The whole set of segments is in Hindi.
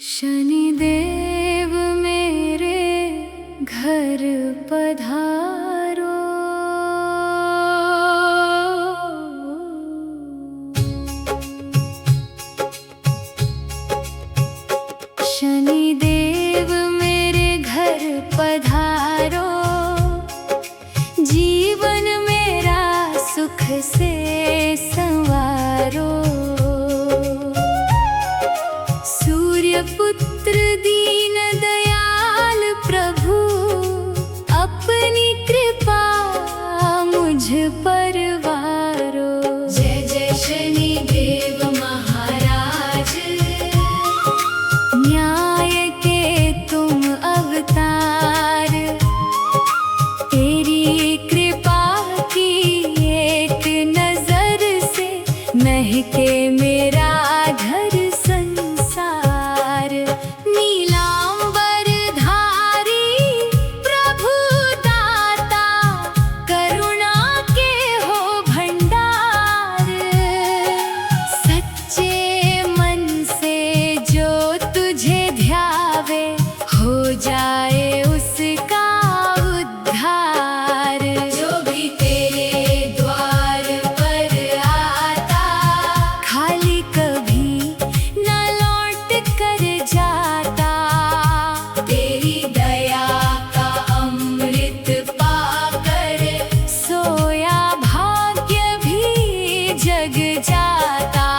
शनिदेव मेरे घर पधारो। शनिदेव मेरे घर पधारो, जीवन मेरा सुख से संवारो। पुत्र दीन दयाल प्रभु, अपनी कृपा मुझ पर वारो। जय जय शनिदेव महाराज, न्याय के तुम अवतार। तेरी कृपा की एक नजर से महके मेरा घर। जाए उसका उद्धार, जो भी तेरे द्वार पर आता, खाली कभी न लौट कर जाता। तेरी दया का अमृत पाकर सोया भाग्य भी जग जाता।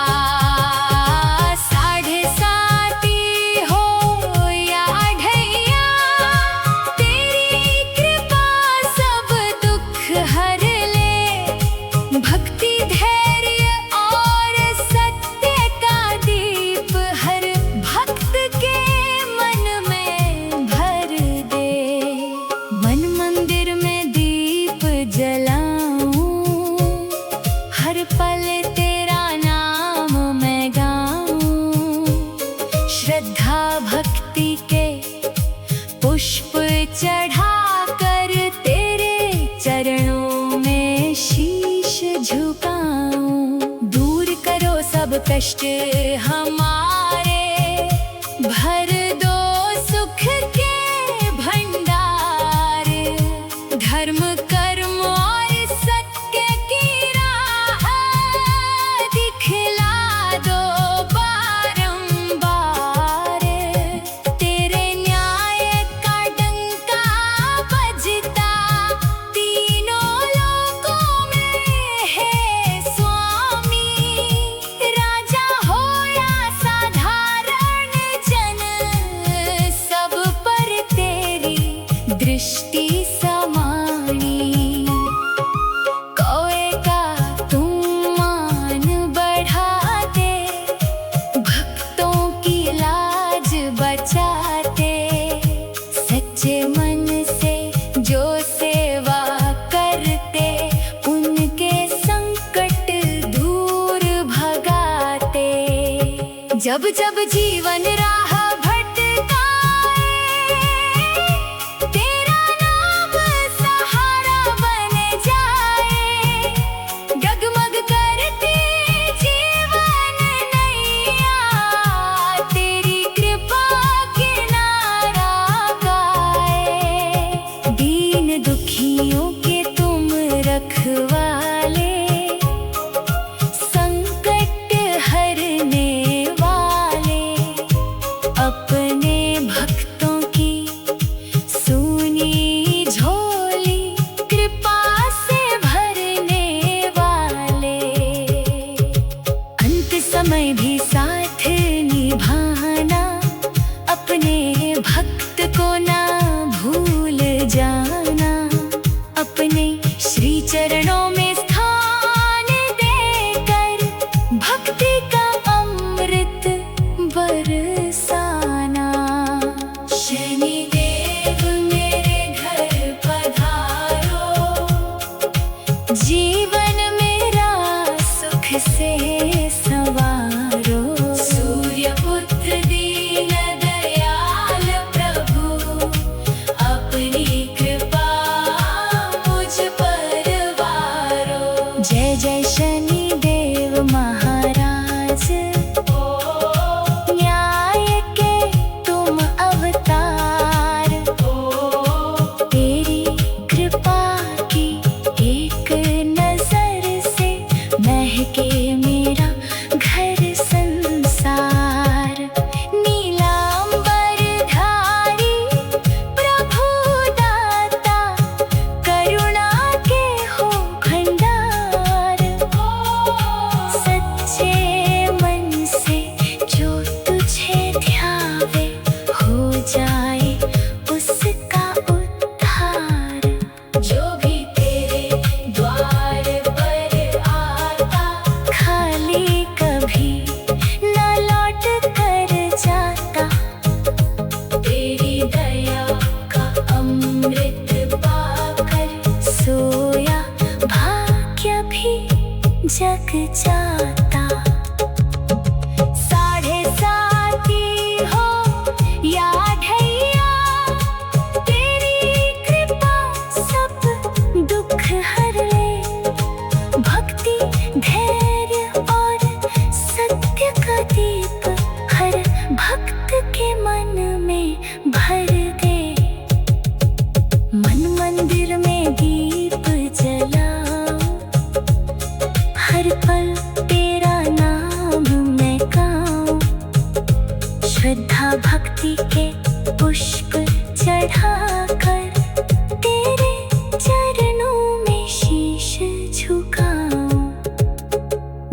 भक्ति धैर्य और सत्य का दीप हर भक्त के मन में भर दे। मन मंदिर में दीप जलाऊं, हर पल तेरा नाम मैं गाऊं। श्रद्धा भक्ति के पुष्प चढ़ा कर तेरे चरणों में शीश झुकाऊं। दूर करो सब कष्ट हमारे, भर दो सुख के भंडार। धर्म कर्म और सत्य की राह दिखला दो बारंबार। तेरे न्याय का डंका बजता तीनों लोकों में है स्वामी। राजा हो या साधारण जन, सब पर तेरी दृष्टि समानी। कोए का तुम मान बढ़ाते, भक्तों की लाज बचाते। सच्चे मन से जो सेवा करते, उनके संकट दूर भगाते। जब जब जीवन राह भटकाए, तेरा नाम सहारा बन जाए। डगमग करती जीवन नैया, तेरी कृपा किनारा गाए। दीन दुखियों के तुम रखवाले, संकट हरने वाले। श्रद्धा भक्ति के पुष्प चढ़ाकर तेरे चरणों में शीश झुकाऊं।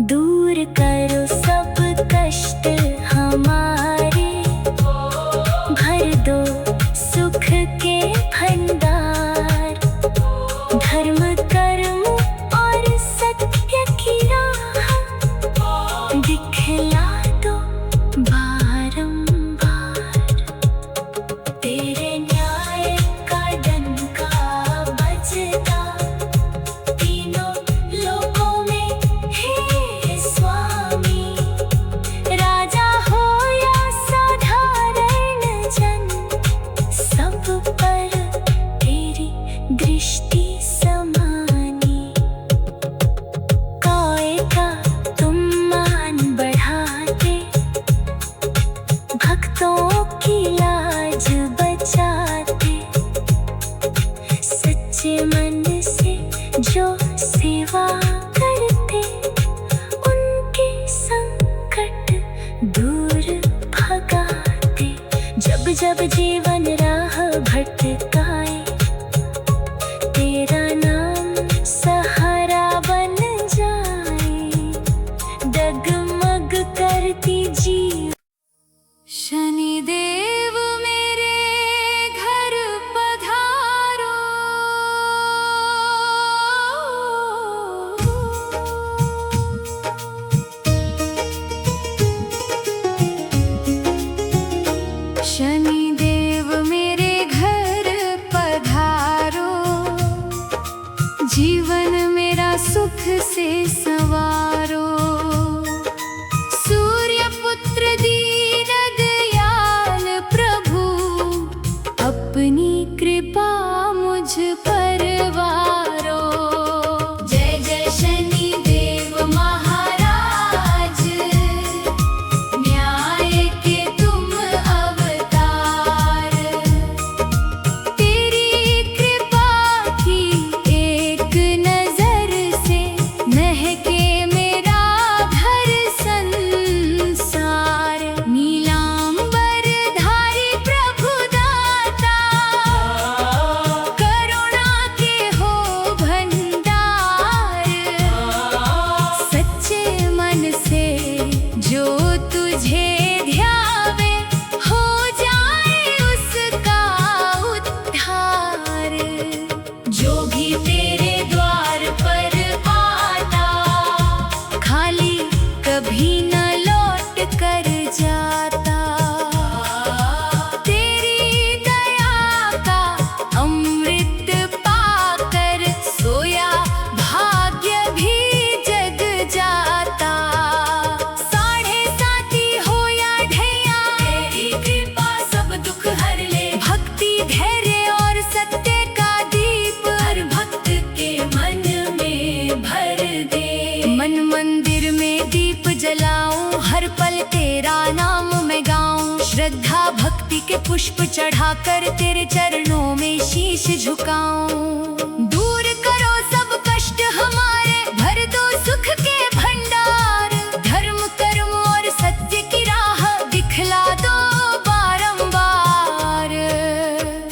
दूर करो सब कष्ट हमारे, भर दो सुख के भंडार। धर्म कर्म और सत्य की राह दिखला दो बारंबार। तेरे न्याय का डंका बजता तीनों लोकों में हे स्वामी। राजा हो या साधारण जन, सब पर तेरी दृष्टि समानी। काए का तुम मान बढ़ाते, भक्तों की लाज बचाते। सच्चे मन से जो सेवा करते, उनके संकट दूर भगाते। जब जब जीवन राह भटकाए, तेरा नाम सहारा बन जाए। डगमग करती जीवन। शनिदेव मेरे घर पधारो, शनिदेव मेरे घर पधारो। जीवन मेरा सुख से संवारो। सूर्य पुत्र दीन दयाल प्रभु, अपनी कृपा मुझ पर वारो। जय जय शनिदेव महाराज, न्याय के तुम अवतार। तेरी कृपा की एक नजर से महके मेरा घर संसार। नीलांबर धारी प्रभु दाता, करुणा के हो भंडार। सच्चे मन से जो तुझे ध्यावे, हो जाए उसका उद्धार। जो भी तेरे द्वार पर आता, खाली कभी न लौट कर जाता। तेरी दया का अमृत पाकर सोया भाग्य भी जग जाता। साढ़े साथी हो या ढैया, तेरी कृपा सब दुख हर ले। भक्ति धैर्य और सत्य का दीप हर भक्त के मन में भर दे। मन मंदिर में दीप जलाऊं, हर पल तेरा नाम मैं गाऊं। श्रद्धा भक्ति के पुष्प चढ़ाकर तेरे चरणों में शीश झुकाऊं। दूर करो सब कष्ट हमारे, भर दो सुख के भंडार। धर्म कर्म और सत्य की राह दिखला दो बारंबार।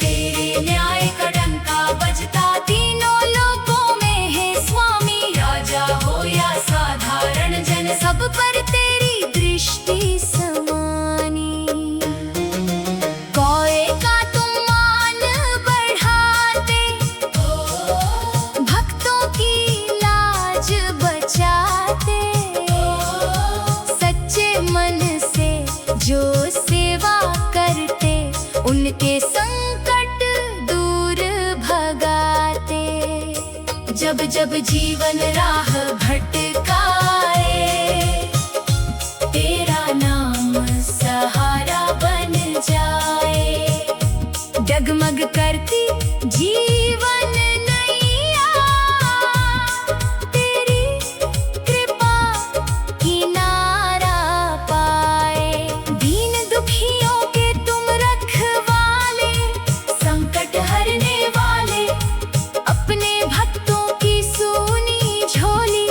तेरे न्याय का डंका बजता तीनों लोकों में है स्वामी। राजा हो या साधारण जन, सब पर तेरी दृष्टि समानी। कोए का तुम मान बढ़ाते, भक्तों की लाज बचाते। सच्चे मन से जो सेवा करते, उनके संकट दूर भगाते। जब जब जीवन राह भटकाए, तेरा नाम सहारा बन जाए। डगमग करती जीवन नैया, तेरी कृपा किनारा पाए। दीन दुखियों के तुम रखवाले, संकट हरने वाले। अपने भक्तों की सुनी झोली,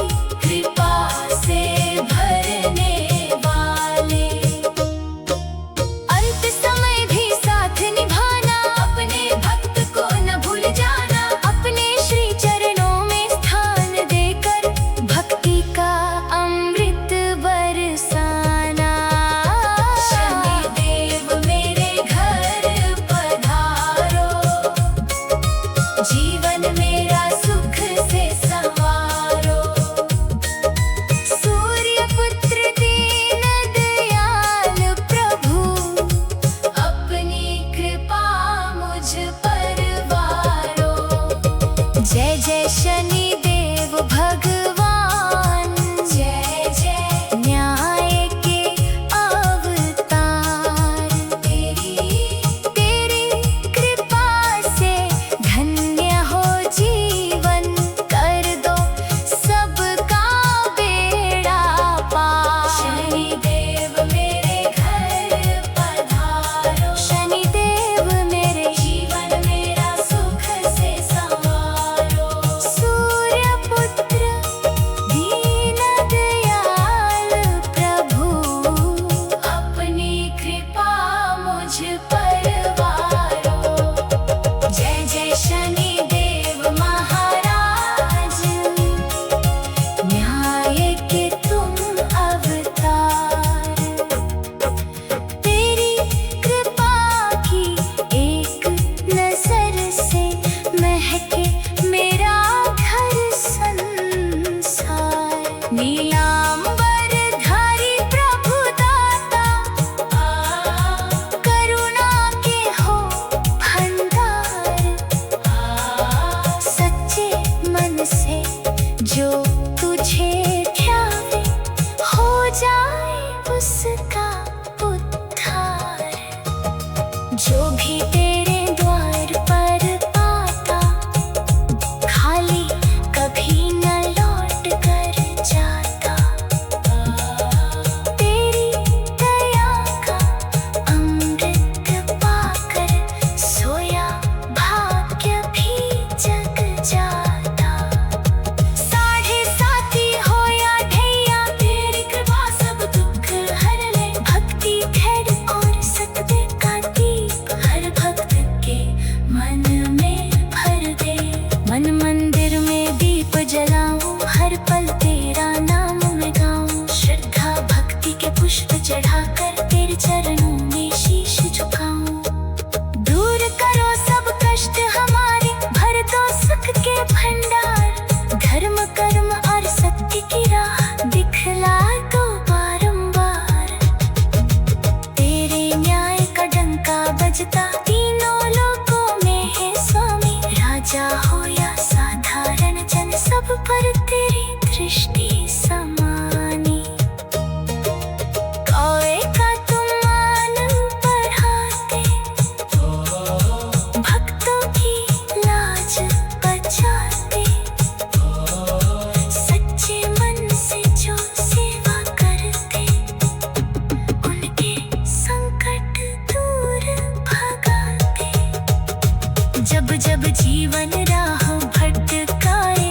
जब जब जीवन राह भटकाए,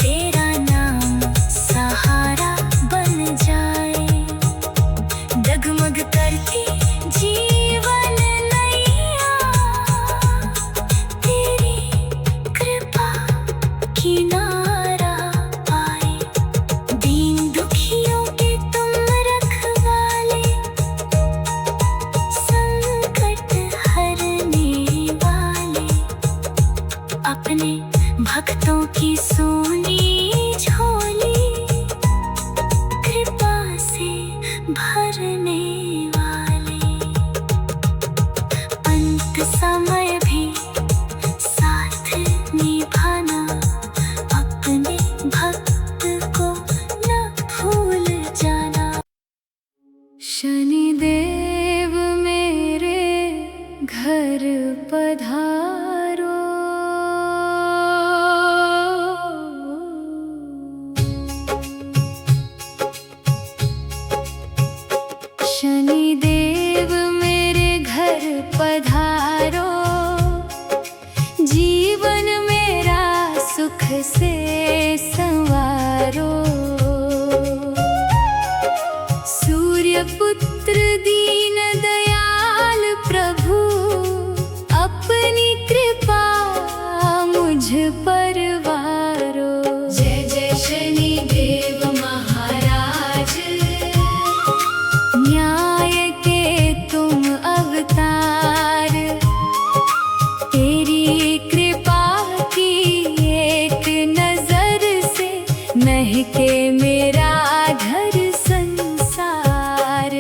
तेरा नाम सहारा बन जाए। डगमग करती जीवन नैया, तेरी कृपा किनारा पाए। दीन दुखियों के तुम रखवाले, संकट हरने वाले। अपने भक्तों की सोनी झोली, कृपा से भरने वाले। अंत समय भी साथ निभाना, अपने भक्त को न भूल जाना। शनिदेव मेरे घर पधारो, शनिदेव मेरे घर पधारो। जीवन मेरा सुख से संवारो। सूर्य पुत्र दीन दयाल प्रभु, अपनी कृपा मुझ पर वारो। जय जय शनिदेव महाराज, न्याय के तुम अवतार। तेरी कृपा की एक नजर से महके मेरा घर संसार।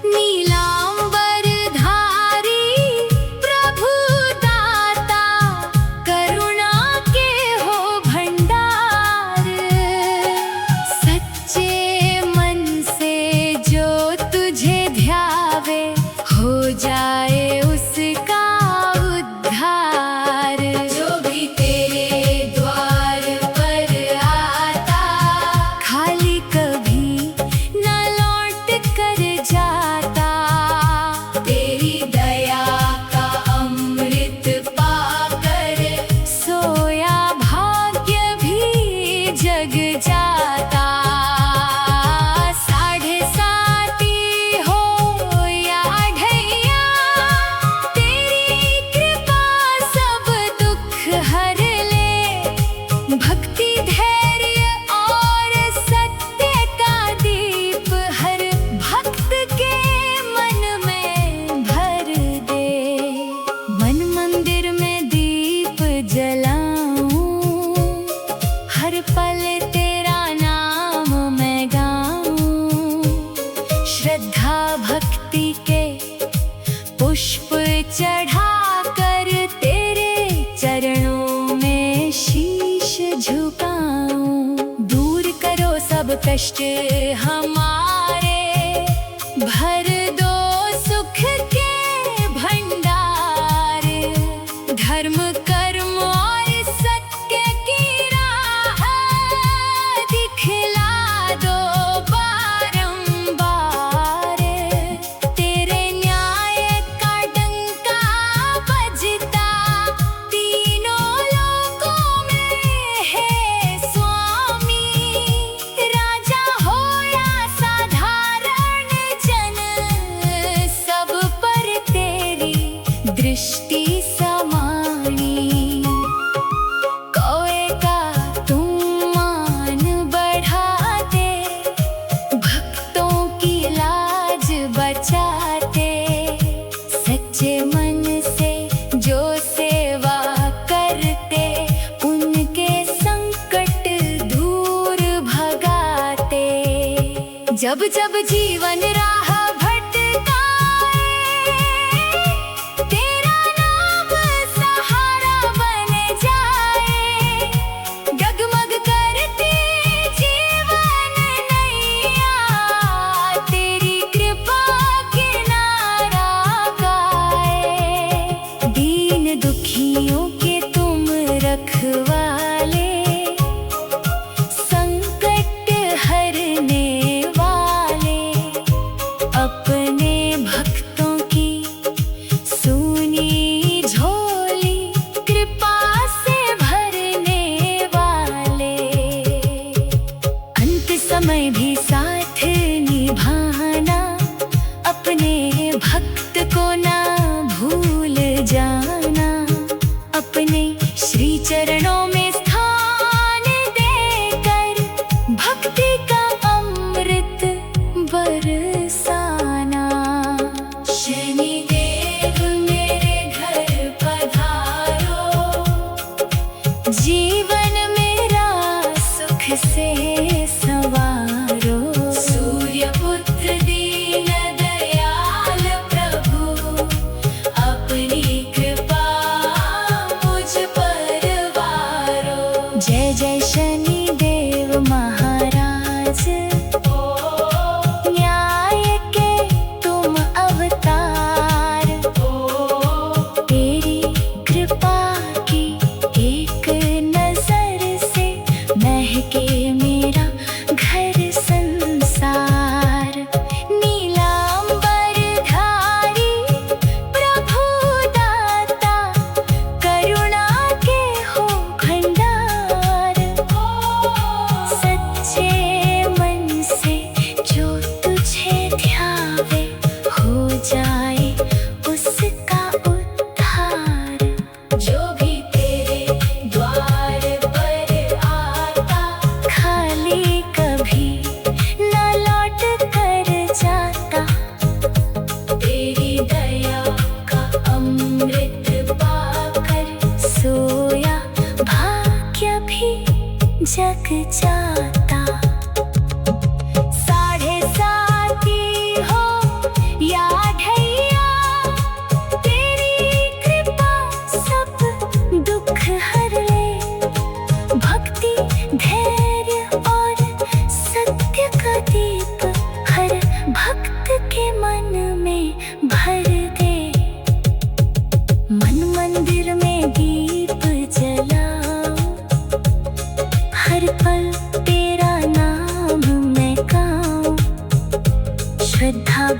नीलांबर धारी प्रभु दाता, करुणा के हो भंडार। सच्चे मन से जो तुझे ध्यावे, हो जाए उसका उद्धार। जो भी तेरे द्वार पर आता, खाली कभी न लौट कर जाता। तेरी दया का अमृत पाकर, सोया भाग्य भी जग जाता। साढ़े साती हो या ढैया, तेरी कृपा सब दुख हर ले। भक्ति धैर्य और सत्य का दीप, हर भक्त के मन में भर दे। मन मंदिर में दीप जलाऊं, हर पल तेरा नाम मैं गाऊं। श्रद्धा भक्ति के पुष्प चढ़ा कर, तेरे चरणों में शीश झुकाऊं। दूर करो सब कष्ट हमारे, भर दो सुख के भंडार। धर्म कर्म और सत्य की राह, दिखला दो बारंबार। तेरे न्याय का डंका बजता, तीनों लोकों में है स्वामी। राजा हो या साधारण जन, सब पर तेरी दृष्टि समानी। कोए का तुम मान बढ़ाते, भक्तों की लाज बचाते। सच्चे मन से जो सेवा करते, उनके संकट दूर भगाते। जब जब जीवन राह भटकाए, तेरा नाम सहारा बन जाए। डगमग करती जीवन नैया, तेरी कृपा किनारा पाए। दीन दुखियों के तुम रखवाले, संकट हरने वाले। अपने भक्तों की सुनी झोली,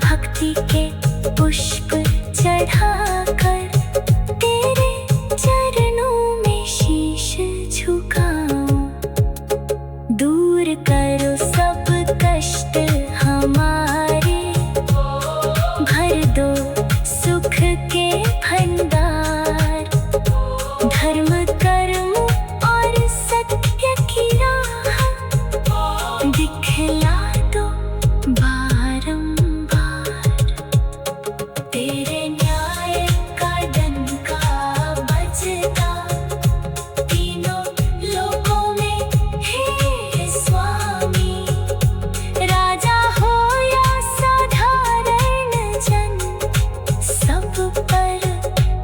भक्ति के पुष्प चढ़ाकर तेरे चरणों में शीश झुकाऊं। दूर करो सब कष्ट हमारे, भर दो सुख के भंडार। धर्म कर्म और सत्य की राह दिखला दो बारंबार। तेरे न्याय का डंका बजता तीनों लोकों में हे स्वामी। राजा हो या साधारण जन, सब पर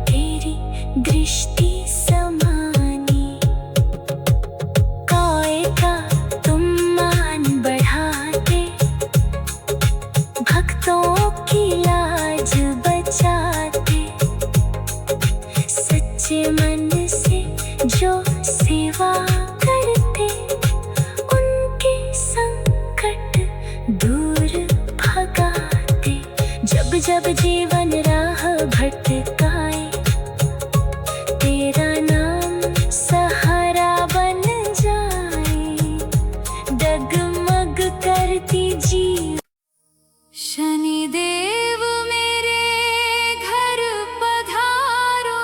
तेरी दृष्टि समानी। काय का तुम मान बढ़ाते, भक्तों की लाज बचाते। सच्चे मन से जो सेवा करते, उनके संकट दूर भगाते। जब जब जीवन राह भटकाए, तेरा नाम सहारा बन जाए। डगमग करती जीव शनिदेव मेरे घर पधारो।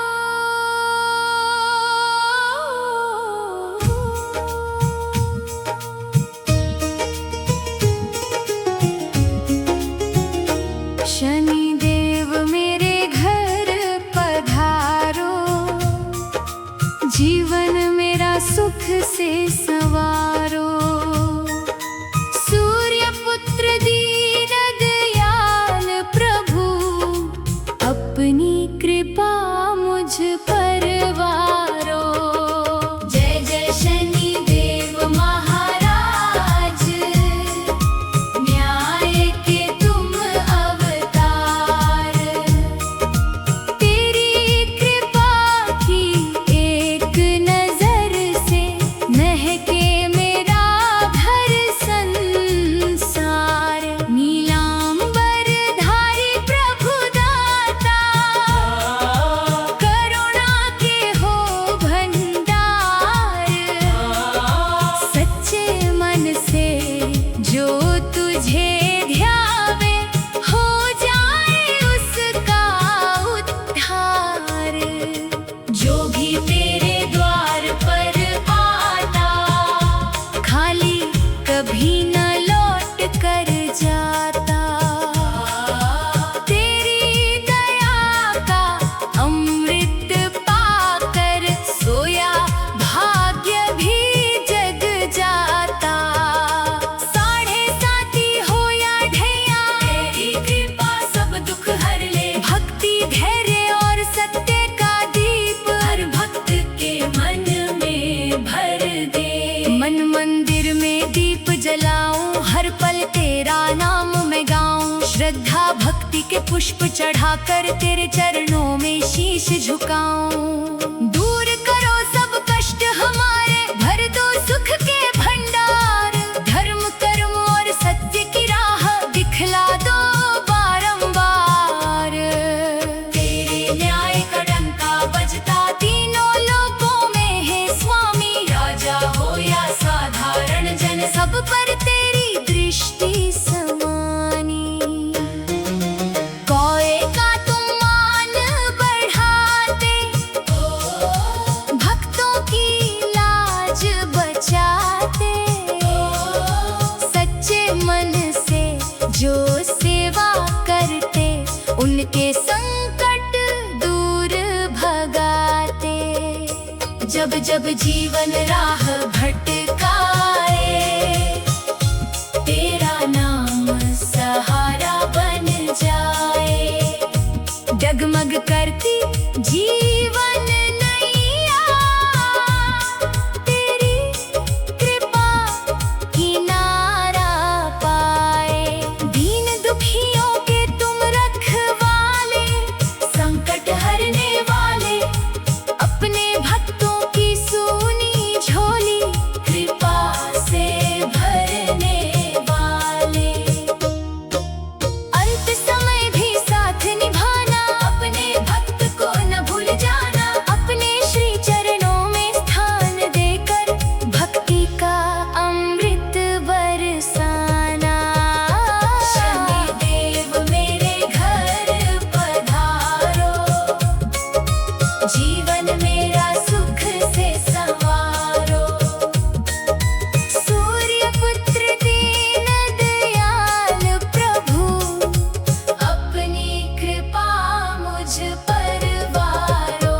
शनिदेव मेरे घर पधारो, जीवन मेरा सुख से संवारो। सूर्य पुत्र दीन दयाल प्रभु, अपनी कृपा मुझ पर वारो। जय जय शनिदेव महाराज, न्याय के तुम अवतार। तेरी कृपा की एक नजर से महके मेरा घर संसार। नीलांबर धारी प्रभु दाता, करुणा के हो भंडार। सच्चे मन से जो तुझे ध्यावे, हो जाए उसका उद्धार। जो भी तेरे द्वार पर आता, खाली कभी न लौट कर जाता। तेरी दया का अमृत पाकर सोया भाग्य भी जग जाता। साढ़े साथी हो या ढैया, तेरी कृपा सब दुख हर ले। भक्ति धैर्य और सत्य का दीप हर भक्त के मन में भर दे। मन मंदिर में दीप जलाऊं, हर पल तेरा नाम मैं गाऊं। श्रद्धा भक्ति के पुष्प चढ़ाकर तेरे चरणों में शीश झुकाऊं। दूर करो सब कष्ट हमारे, भर दो सुख के भंडार। धर्म कर्म और सत्य की राह दिखला दो बारंबार। तेरे न्याय का डंका बजता तीनों लोकों में है स्वामी। राजा हो या साधारण जन, सब पर तेरी दृष्टि समानी। काय का तुम मान बढ़ाते, भक्तों की लाज बचाते। सच्चे मन से जो सेवा करते, उनके संकट दूर भगाते। जब जब जीवन राह भटकाए, तेरा नाम सहारा बन जाए। डगमग करती जीवन नैया, तेरी कृपा किनारा पाए। दीन दुखियों के तुम रखवाले, संकट हरने वाले। अपने भक्तों की सूनी झोली, कृपा से भरने वाले। अंत जीवन मेरा सुख से संवारो। सूर्य पुत्र दीन दयाल प्रभु, अपनी कृपा मुझ पर वारो।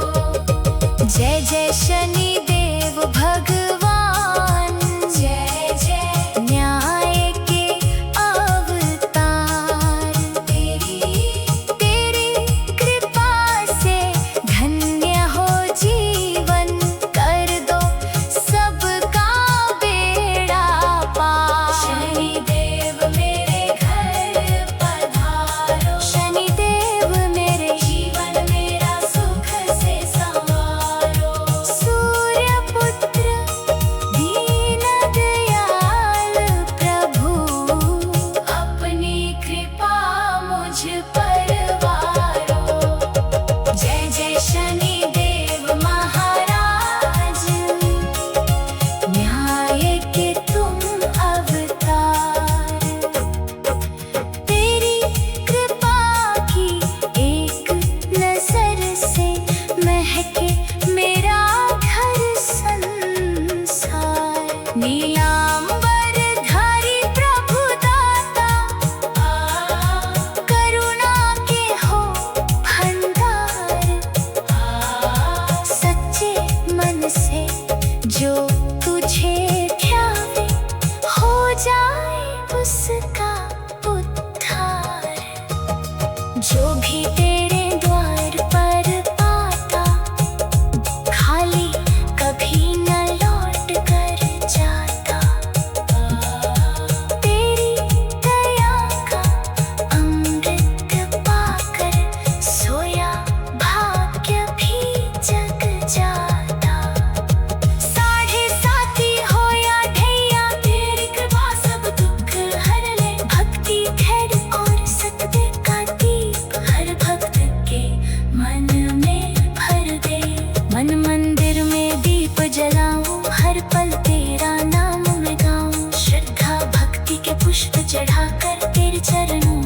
जय जय शनि देव भगवान, जय जय न्याय के अवतार। तेरी कृपा से धन्य हो जीवन, कर दो सबका बेड़ा पार। शनि देव मेरे घर पधारो, शनि देव मेरे जीवन मेरा सुख से संवारो। सूर्य पुत्र दीन दयाल प्रभु, अपनी कृपा मुझ पर वारो। जय जय शनि देव महाराज, न्याय के तुम अवतार। तेरी कृपा की एक नजर से महके मेरा घर संसार। नीलांबर धारी प्रभु दाता, करुणा के हो भंडार। सच्चे मन से जो तुझे ध्यावे, हो जाए उसका उद्धार। जो भी तेरे द्वार पर आता, खाली कभी न लौट कर जाता। तेरी दया का अमृत पाकर, सोया भाग्य भी जग जाता। साढ़े साथी हो या ढैया, तेरी कृपा सब दुख हर ले। भक्ति खैर और सत्य का दीप, हर भक्त के मन में भर दे। मन मंदिर में दीप जलाऊं, हर पल तेरा नाम मैं गाऊं। श्रद्धा भक्ति के पुष्प चढ़ाकर तेरे चरणों